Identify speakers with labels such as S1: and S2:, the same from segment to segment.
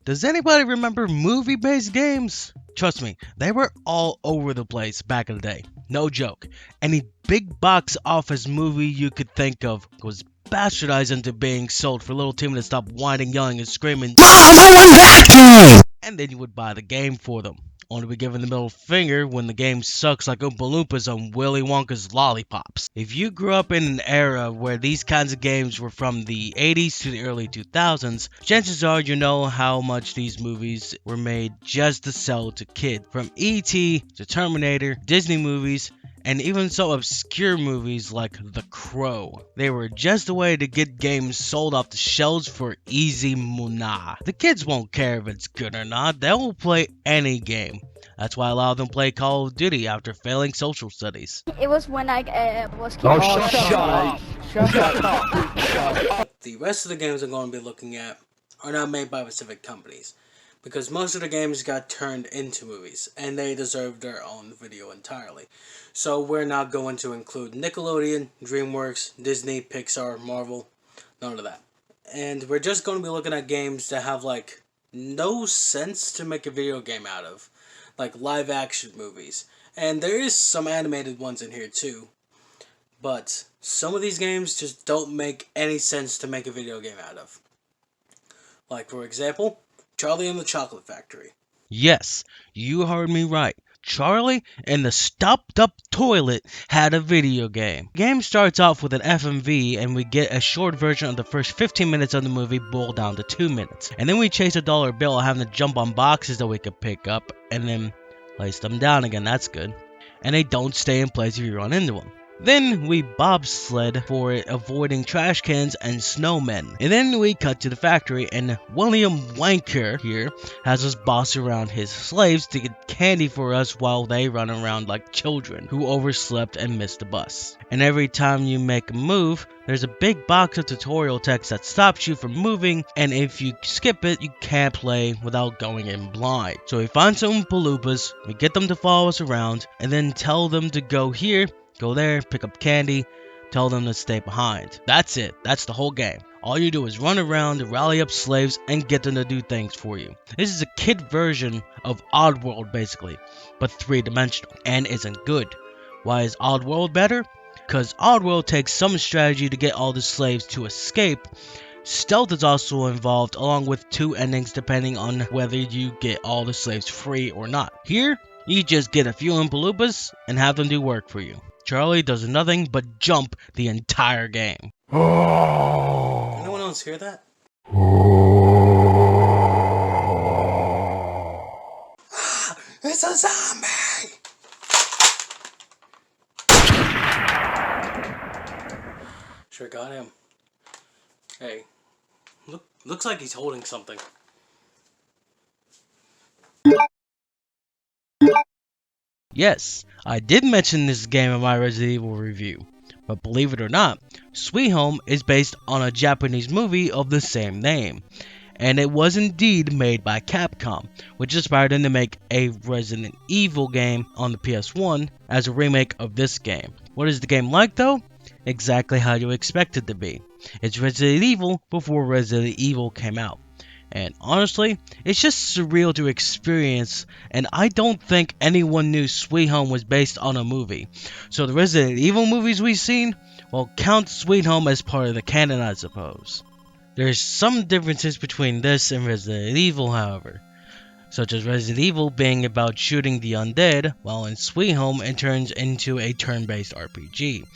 S1: Does anybody remember movie-based games? Trust me, they were all over the place back in the day. No joke. Any big box office movie you could think of was bastardized into being sold for little Timmy to stop whining, yelling, and screaming, and then you would buy the game for them. Only to be given the middle finger when the game sucks like Oompa Loompas on Willy Wonka's lollipops. If you grew up in an era where these kinds of games were from the 80s to the early 2000s, chances are you know how much these movies were made just to sell to kids. From E.T. to Terminator, Disney movies, and even so obscure movies like The Crow. They were just a way to get games sold off the shelves for easy money. The kids won't care if it's good or not, they will play any game. That's why a lot of them play Call of Duty after failing social studies.
S2: It was when I was
S3: Oh,
S2: killed.
S3: shut up.
S4: The rest of the games I'm going to be looking at are not made by specific companies, because most of the games got turned into movies, and they deserve their own video entirely. So we're not going to include Nickelodeon, DreamWorks, Disney, Pixar, Marvel, none of that. And we're just going to be looking at games that have, like, no sense to make a video game out of, like live action movies. And there is some animated ones in here too, but some of these games just don't make any sense to make a video game out of. Like, for example, Charlie and the Chocolate Factory.
S1: Yes, you heard me right. Charlie and the Stopped Up Toilet had a video game. The game starts off with an FMV and we get a short version of the first 15 minutes of the movie boiled down to 2 minutes. And then we chase a dollar bill having to jump on boxes that we could pick up and then place them down again. That's good. And they don't stay in place if you run into them. Then we bobsled for it, avoiding trash cans and snowmen. And then we cut to the factory, and William Wanker here has us boss around his slaves to get candy for us while they run around like children who overslept and missed the bus. And every time you make a move, there's a big box of tutorial text that stops you from moving, and if you skip it, you can't play without going in blind. So we find some Oompa Loompas, we get them to follow us around, and then tell them to go here, go there, pick up candy, tell them to stay behind. That's it. That's the whole game. All you do is run around, rally up slaves, and get them to do things for you. This is a kid version of Oddworld basically, but 3-dimensional, and isn't good. Why is Oddworld better? Because Oddworld takes some strategy to get all the slaves to escape. Stealth is also involved, along with 2 endings depending on whether you get all the slaves free or not. Here, you just get a few Oompa Loompas and have them do work for you. Charlie does nothing but jump the entire game.
S4: Anyone else hear that? It's a zombie! Sure got him. Hey, looks like he's holding something.
S1: Yes, I did mention this game in my Resident Evil review, but believe it or not, Sweet Home is based on a Japanese movie of the same name, and it was indeed made by Capcom, which inspired them to make a Resident Evil game on the PS1 as a remake of this game. What is the game like though? Exactly how you expect it to be. It's Resident Evil before Resident Evil came out. And honestly, it's just surreal to experience, and I don't think anyone knew Sweet Home was based on a movie. So the Resident Evil movies we've seen, well, count Sweet Home as part of the canon, I suppose. There's some differences between this and Resident Evil, however, such as Resident Evil being about shooting the undead, while in Sweet Home it turns into a turn-based RPG,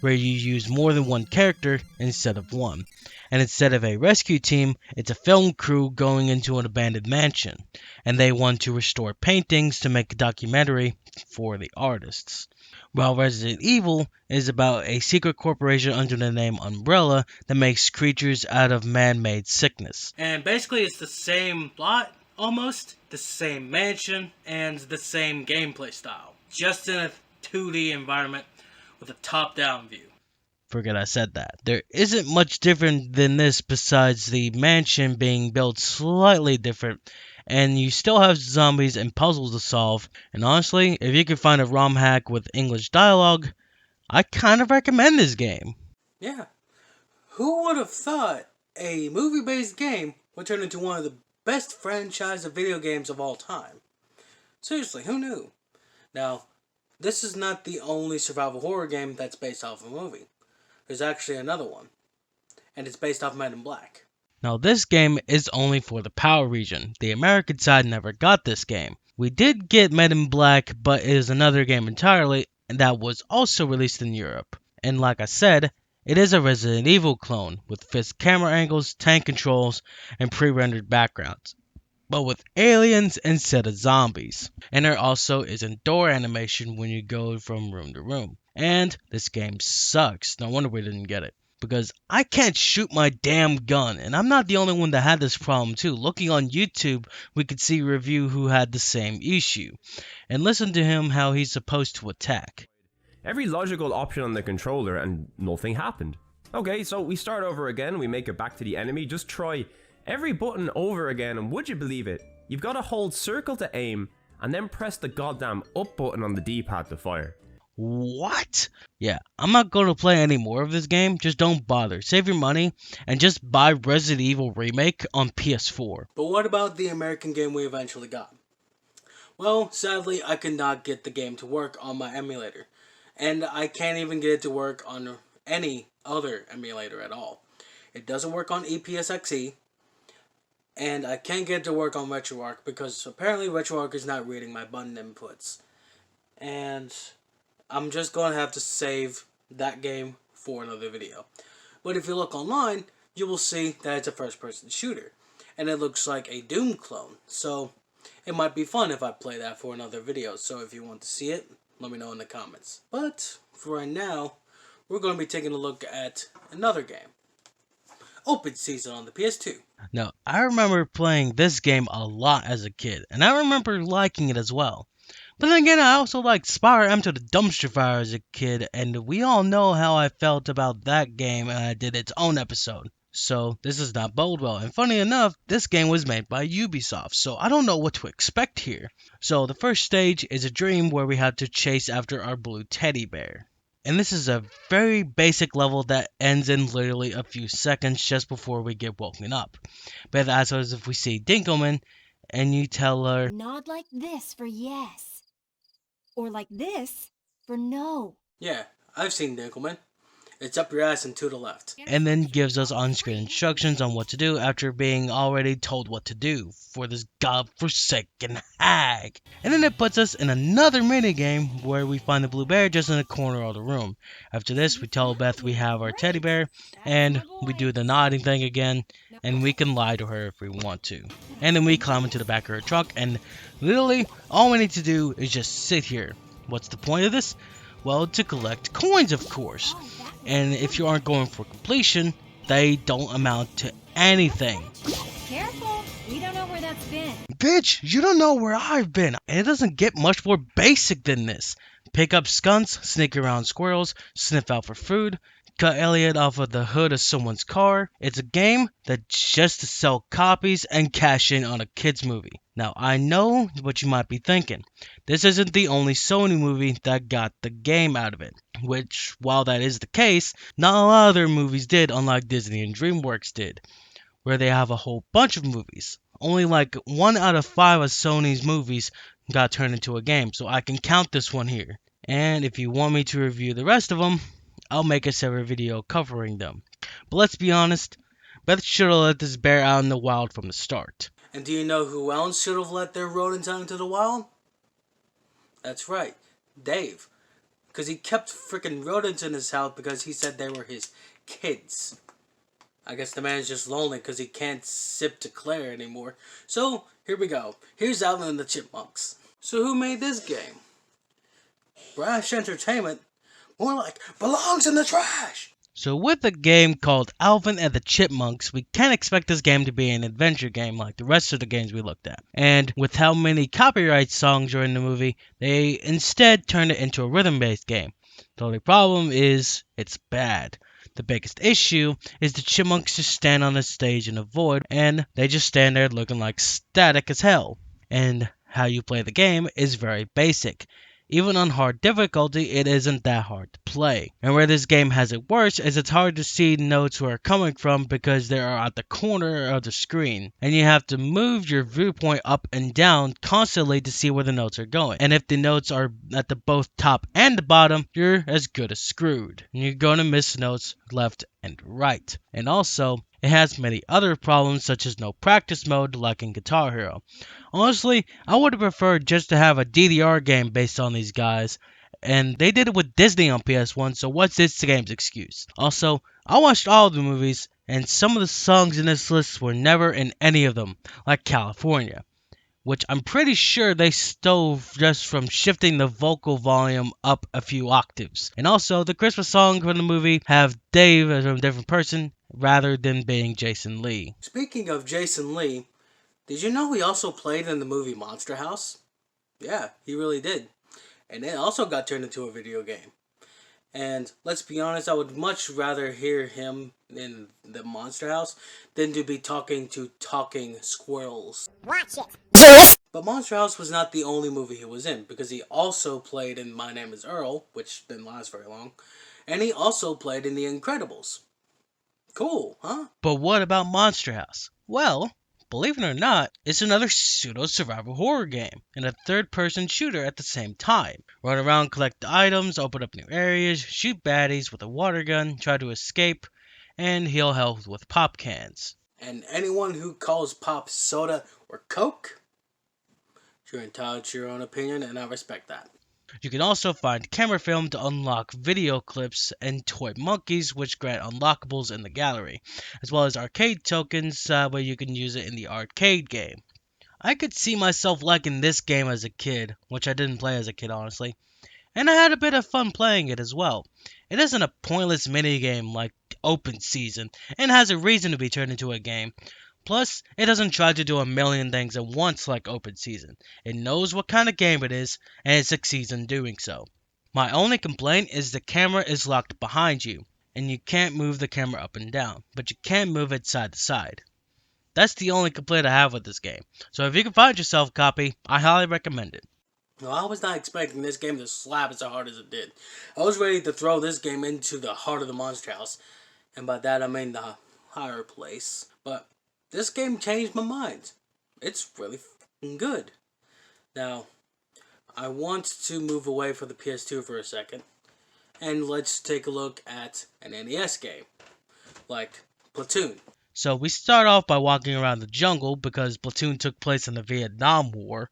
S1: where you use more than one character instead of one. And instead of a rescue team, it's a film crew going into an abandoned mansion, and they want to restore paintings to make a documentary for the artists. While Resident Evil is about a secret corporation under the name Umbrella that makes creatures out of man-made sickness.
S4: And basically it's the same plot, almost, the same mansion, and the same gameplay style. Just in a 2D environment with a top-down view.
S1: Forget I said that. There isn't much different than this besides the mansion being built slightly different, and you still have zombies and puzzles to solve. And honestly, if you can find a ROM hack with English dialogue, I kind of recommend this game.
S4: Yeah. Who would have thought a movie-based game would turn into one of the best franchise of video games of all time. Seriously, who knew? Now, this is not the only survival horror game that's based off a movie. There's actually another one, and it's based off Men in Black.
S1: Now this game is only for the PAL region. The American side never got this game. We did get Men in Black, but it is another game entirely, and that was also released in Europe. And like I said, it is a Resident Evil clone, with fixed camera angles, tank controls, and pre-rendered backgrounds, but with aliens instead of zombies. And there also isn't door animation when you go from room to room. And this game sucks. No wonder we didn't get it. Because I can't shoot my damn gun, and I'm not the only one that had this problem too. Looking on YouTube, we could see a review who had the same issue. And listen to him how he's supposed to attack.
S5: Every logical option on the controller and nothing happened. Okay, so we start over again, we make it back to the enemy, just try every button over again, and would you believe it? You've got to hold circle to aim, and then press the goddamn up button on the D-pad to fire.
S1: What? Yeah, I'm not going to play any more of this game. Just don't bother. Save your money and just buy Resident Evil Remake on PS4.
S4: But what about the American game we eventually got? Well, sadly, I could not get the game to work on my emulator. And I can't even get it to work on any other emulator at all. It doesn't work on EPSXE. And I can't get it to work on RetroArch because apparently RetroArch is not reading my button inputs. And I'm just going to have to save that game for another video. But if you look online, you will see that it's a first-person shooter. And it looks like a Doom clone. So it might be fun if I play that for another video. So if you want to see it, let me know in the comments. But for right now, we're going to be taking a look at another game. Open Season on the PS2.
S1: Now, I remember playing this game a lot as a kid. And I remember liking it as well. But then again, I also liked Spyro Enter the Dumpster Fire as a kid, and we all know how I felt about that game, and I did its own episode. So, this does not bode well. And funny enough, this game was made by Ubisoft, so I don't know what to expect here. So, the first stage is a dream where we have to chase after our blue teddy bear. And this is a very basic level that ends in literally a few seconds just before we get woken up. But as if we see Dinkelman, and you tell her,
S6: nod like this for yes. Or like this for no.
S4: Yeah, I've seen Dinkelman. It's up your ass and to the left.
S1: And then gives us on-screen instructions on what to do after being already told what to do for this godforsaken hag. And then it puts us in another minigame where we find the blue bear just in a corner of the room. After this, we tell Beth we have our teddy bear, and we do the nodding thing again, and we can lie to her if we want to. And then we climb into the back of her truck, and literally all we need to do is just sit here. What's the point of this? Well, to collect coins, of course. And if you aren't going for completion, they don't amount to anything.
S6: Careful, we don't know where that's been.
S1: Bitch, you don't know where I've been. And it doesn't get much more basic than this. Pick up skunks, sneak around squirrels, sniff out for food, cut Elliot off of the hood of someone's car. It's a game that's just to sell copies and cash in on a kid's movie. Now, I know what you might be thinking. This isn't the only Sony movie that got the game out of it. Which, while that is the case, not a lot of their movies did, unlike Disney and DreamWorks did, where they have a whole bunch of movies. Only like 1 out of 5 of Sony's movies got turned into a game, so I can count this one here. And if you want me to review the rest of them, I'll make a separate video covering them. But let's be honest, Beth should have let this bear out in the wild from the start.
S4: And do you know who else should have let their rodents out into the wild? That's right, Dave. Because he kept freaking rodents in his house because he said they were his kids. I guess the man's just lonely because he can't sip to Claire anymore. So, here we go. Here's Alvin and the Chipmunks. So who made this game? Brash Entertainment? More like, belongs in the trash!
S1: So with a game called Alvin and the Chipmunks, we can't expect this game to be an adventure game like the rest of the games we looked at. And with how many copyright songs are in the movie, they instead turned it into a rhythm-based game. The only problem is, it's bad. The biggest issue is the chipmunks just stand on the stage in a void, and they just stand there looking like static as hell. And how you play the game is very basic. Even on hard difficulty, it isn't that hard to play. And where this game has it worse is it's hard to see notes where are coming from because they are at the corner of the screen. And you have to move your viewpoint up and down constantly to see where the notes are going. And if the notes are at the both top and the bottom, you're as good as screwed. And you're going to miss notes left and right. And also, it has many other problems such as no practice mode like in Guitar Hero. Honestly, I would have preferred just to have a DDR game based on these guys, and they did it with Disney on PS1, so what's this game's excuse? Also, I watched all of the movies, and some of the songs in this list were never in any of them, like California, which I'm pretty sure they stole just from shifting the vocal volume up a few octaves. And also, the Christmas songs from the movie have Dave as a different person rather than being Jason Lee.
S4: Speaking of Jason Lee, did you know he also played in the movie Monster House? Yeah, he really did. And it also got turned into a video game. And let's be honest, I would much rather hear him in the Monster House than to be talking to talking squirrels.
S2: Watch it.
S4: But Monster House was not the only movie he was in, because he also played in My Name is Earl, which didn't last very long, and he also played in The Incredibles. Cool, huh?
S1: But what about Monster House? Well, believe it or not, it's another pseudo-survival horror game, and a third-person shooter at the same time. Run around, collect the items, open up new areas, shoot baddies with a water gun, try to escape, and heal health with pop cans.
S4: And anyone who calls pop soda or Coke, you're entitled to your own opinion, and I respect that.
S1: You can also find camera film to unlock video clips and toy monkeys, which grant unlockables in the gallery, as well as arcade tokens where you can use it in the arcade game. I could see myself liking this game as a kid, which I didn't play as a kid honestly, and I had a bit of fun playing it as well. It isn't a pointless minigame like Open Season, and has a reason to be turned into a game. Plus, it doesn't try to do a million things at once like Open Season. It knows what kind of game it is, and it succeeds in doing so. My only complaint is the camera is locked behind you, and you can't move the camera up and down, but you can move it side to side. That's the only complaint I have with this game, so if you can find yourself a copy, I highly recommend it.
S4: Well, I was not expecting this game to slap as hard as it did. I was ready to throw this game into the heart of the Monster House, and by that I mean the higher place, but this game changed my mind. It's really f***ing good. Now, I want to move away from the PS2 for a second, and let's take a look at an NES game, like Platoon.
S1: So we start off by walking around the jungle because Platoon took place in the Vietnam War,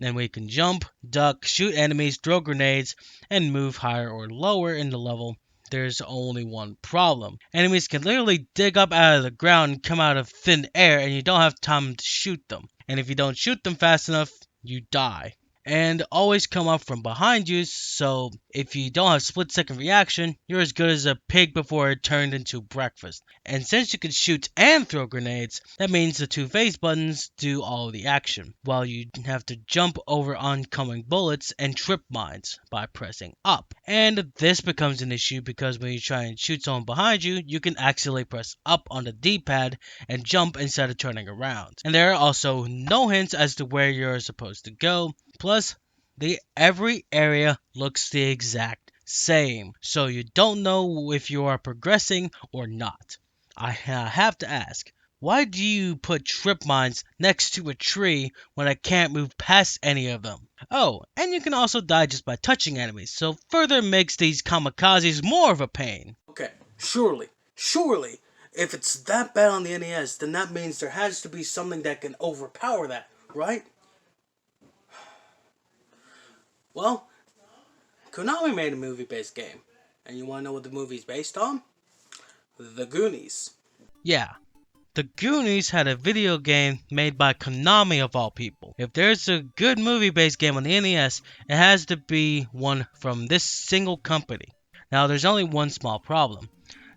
S1: and we can jump, duck, shoot enemies, throw grenades, and move higher or lower in the level. There's only one problem. Enemies can literally dig up out of the ground and come out of thin air, and you don't have time to shoot them. And if you don't shoot them fast enough, you die. And always come up from behind you, so if you don't have split-second reaction, you're as good as a pig before it turned into breakfast. And since you can shoot and throw grenades, that means the two phase buttons do all the action, while you have to jump over oncoming bullets and trip mines by pressing up. And this becomes an issue because when you try and shoot someone behind you, you can accidentally press up on the D-pad and jump instead of turning around. And there are also no hints as to where you're supposed to go. Plus, every area looks the exact same, so you don't know if you are progressing or not. I have to ask, why do you put trip mines next to a tree when I can't move past any of them? Oh, and you can also die just by touching enemies, so further makes these kamikazes more of a pain.
S4: Okay, surely, if it's that bad on the NES, then that means there has to be something that can overpower that, right? Well, Konami made a movie-based game. And you want to know what the movie's based on? The Goonies.
S1: Yeah, the Goonies had a video game made by Konami of all people. If there's a good movie-based game on the NES, it has to be one from this single company. Now, there's only one small problem.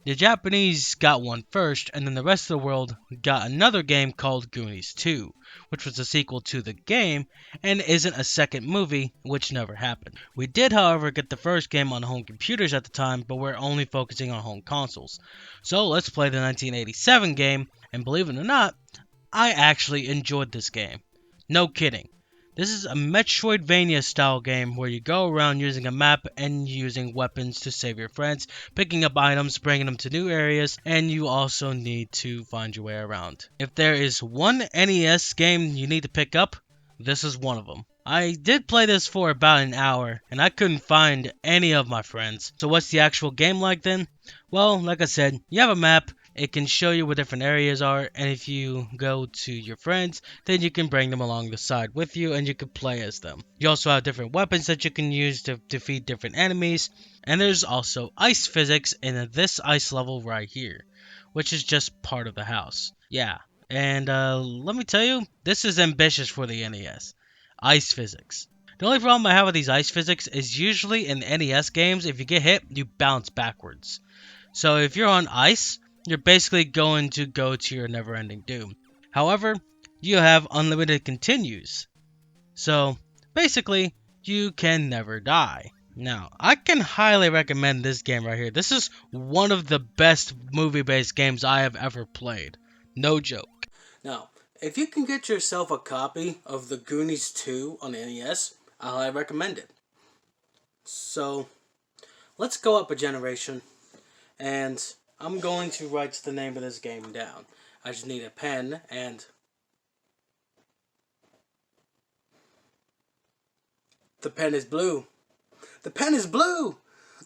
S1: The Japanese got one first, and then the rest of the world got another game called Goonies 2, which was a sequel to the game, and isn't a second movie, which never happened. We did, however, get the first game on home computers at the time, but we're only focusing on home consoles. So let's play the 1987 game, and believe it or not, I actually enjoyed this game. No kidding. This is a Metroidvania style game where you go around using a map and using weapons to save your friends, picking up items, bringing them to new areas, and you also need to find your way around. If there is one NES game you need to pick up, this is one of them. I did play this for about an hour, and I couldn't find any of my friends. So what's the actual game like then? Well, like I said, you have a map, it can show you where different areas are, and if you go to your friends, then you can bring them along the side with you and you can play as them. You also have different weapons that you can use to defeat different enemies, and there's also ice physics in this ice level right here, which is just part of the house. Yeah, and let me tell you, this is ambitious for the NES. Ice physics. The only problem I have with these ice physics is usually in NES games, if you get hit, you bounce backwards. So if you're on ice, you're basically going to go to your never-ending doom. However, you have unlimited continues. So basically, you can never die. Now, I can highly recommend this game right here. This is one of the best movie-based games I have ever played. No joke.
S4: Now, if you can get yourself a copy of the Goonies 2 on NES, I highly recommend it. So, let's go up a generation, and I'm going to write the name of this game down. I just need a pen, and the pen is blue. The pen is blue!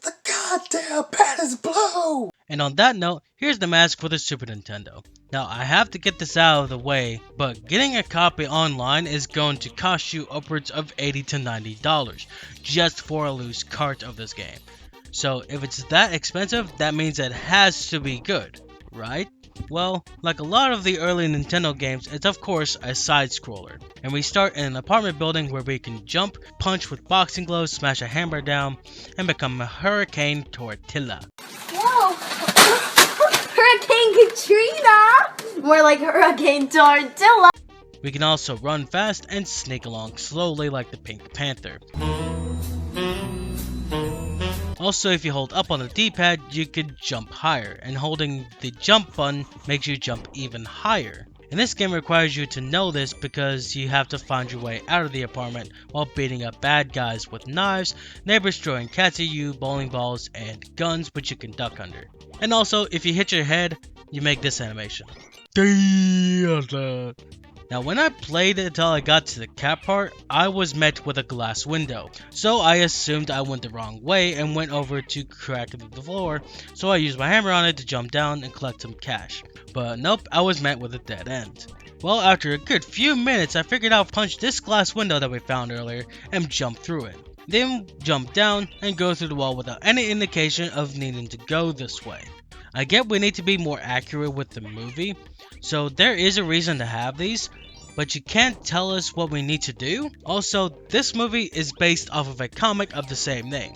S4: The goddamn pen is blue!
S1: And on that note, here's the mask for the Super Nintendo. Now, I have to get this out of the way, but getting a copy online is going to cost you upwards of $80 to $90 just for a loose cart of this game. So if it's that expensive, that means it has to be good, right? Well, like a lot of the early Nintendo games, it's of course a side-scroller. And we start in an apartment building where we can jump, punch with boxing gloves, smash a hammer down, and become a Hurricane Tortilla.
S2: Whoa! Hurricane Katrina! More like Hurricane Tortilla.
S1: We can also run fast and sneak along slowly like the Pink Panther. Also, if you hold up on the D-pad, you can jump higher, and holding the jump button makes you jump even higher. And this game requires you to know this because you have to find your way out of the apartment while beating up bad guys with knives, neighbors throwing cats at you, bowling balls, and guns which you can duck under. And also, if you hit your head, you make this animation. Now, when I played it until I got to the cat part, I was met with a glass window. So I assumed I went the wrong way and went over to crack the floor, so I used my hammer on it to jump down and collect some cash. But nope, I was met with a dead end. Well, after a good few minutes, I figured out punch this glass window that we found earlier and jump through it. Then jump down and go through the wall without any indication of needing to go this way. I get we need to be more accurate with the movie, so there is a reason to have these, but you can't tell us what we need to do. Also, this movie is based off of a comic of the same name.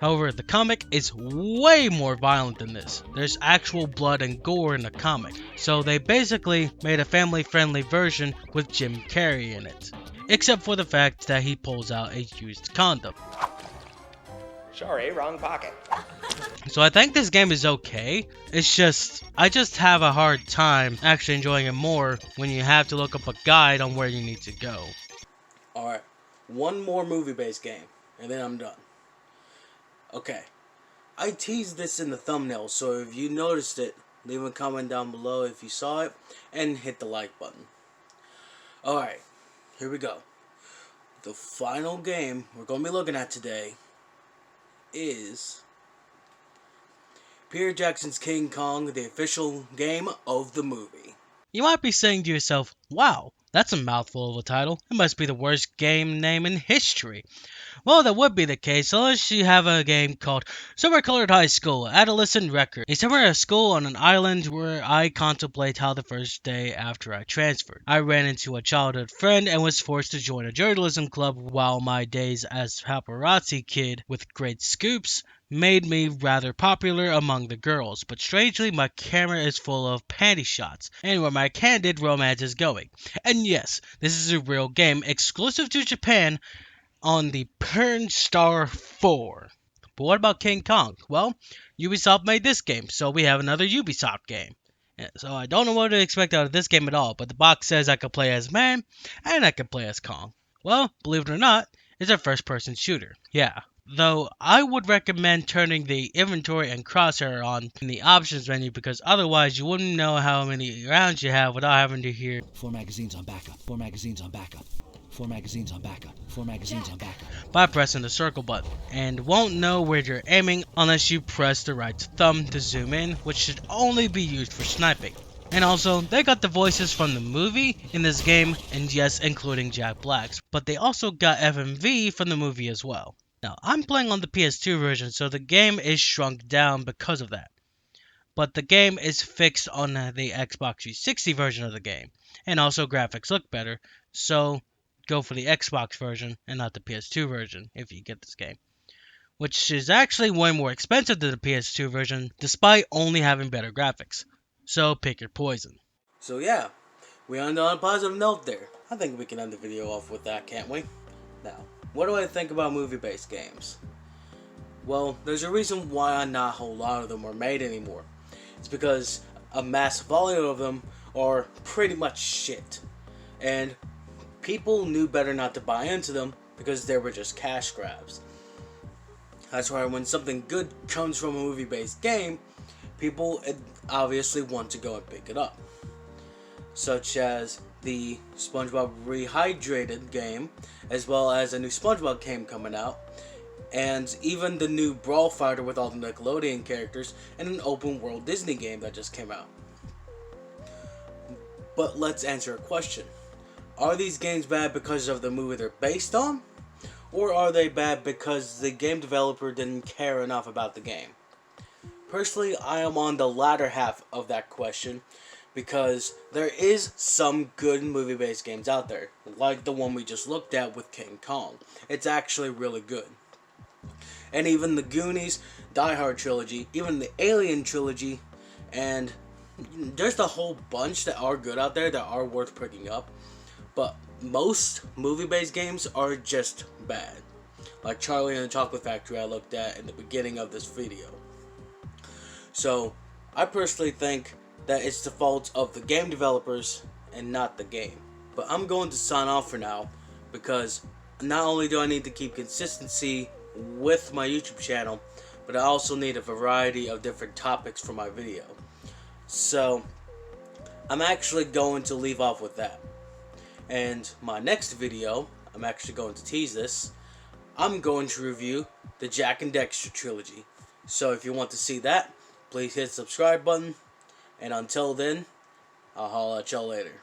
S1: However, the comic is way more violent than this. There's actual blood and gore in the comic, so they basically made a family-friendly version with Jim Carrey in it. Except for the fact that he pulls out a used condom.
S7: Sorry, wrong pocket.
S1: So I think this game is okay. It's just, I just have a hard time actually enjoying it more when you have to look up a guide on where you need to go.
S4: Alright, one more movie-based game, and then I'm done. Okay, I teased this in the thumbnail, so if you noticed it, leave a comment down below if you saw it, and hit the like button. Alright, here we go. The final game we're going to be looking at today is Peter Jackson's King Kong, the official game of the movie.
S1: You might be saying to yourself, wow, that's a mouthful of a title. It must be the worst game name in history. Well, that would be the case unless you have a game called Summer Colored High School, Adolescent Record. A summer at school on an island where I contemplate how the first day after I transferred, I ran into a childhood friend and was forced to join a journalism club while my days as paparazzi kid with great scoops made me rather popular among the girls, but strangely my camera is full of panty shots, and where my candid romance is going. And yes, this is a real game exclusive to Japan on the Pern Star 4. But what about King Kong? Well, Ubisoft made this game, so we have another Ubisoft game. So I don't know what to expect out of this game at all, but the box says I can play as man, and I can play as Kong. Well, believe it or not, it's a first-person shooter. Yeah. Though I would recommend turning the inventory and crosshair on in the options menu because otherwise you wouldn't know how many rounds you have without having to hear
S3: 4 magazines on backup. 4 magazines on backup. 4 magazines on backup. 4 magazines on backup.
S1: by pressing the circle button, and won't know where you're aiming unless you press the right thumb to zoom in, which should only be used for sniping. And also, they got the voices from the movie in this game, and yes, including Jack Black's, but they also got FMV from the movie as well. Now, I'm playing on the PS2 version, so the game is shrunk down because of that. But the game is fixed on the Xbox 360 version of the game, and also graphics look better, so go for the Xbox version and not the PS2 version if you get this game, which is actually way more expensive than the PS2 version despite only having better graphics. So pick your poison.
S4: So yeah, we end on a positive note there. I think we can end the video off with that, can't we? Now, what do I think about movie-based games? Well, there's a reason why not a whole lot of them are made anymore. It's because a mass volume of them are pretty much shit. And people knew better not to buy into them because they were just cash grabs. That's why when something good comes from a movie-based game, people obviously want to go and pick it up. Such as the SpongeBob Rehydrated game, as well as a new SpongeBob game coming out, and even the new Brawl Fighter with all the Nickelodeon characters, and an open world Disney game that just came out. But let's answer a question. Are these games bad because of the movie they're based on? Or are they bad because the game developer didn't care enough about the game? Personally, I am on the latter half of that question because there is some good movie-based games out there, like the one we just looked at with King Kong. It's actually really good. And even the Goonies, Die Hard trilogy, even the Alien trilogy, and there's a whole bunch that are good out there that are worth picking up. But most movie-based games are just bad. Like Charlie and the Chocolate Factory I looked at in the beginning of this video. So, I personally think that it's the fault of the game developers and not the game. But I'm going to sign off for now because not only do I need to keep consistency with my YouTube channel, but I also need a variety of different topics for my video. So, I'm actually going to leave off with that. And my next video, I'm actually going to tease this, I'm going to review the Jack and Dexter trilogy. So if you want to see that, please hit the subscribe button. And until then, I'll holla at y'all later.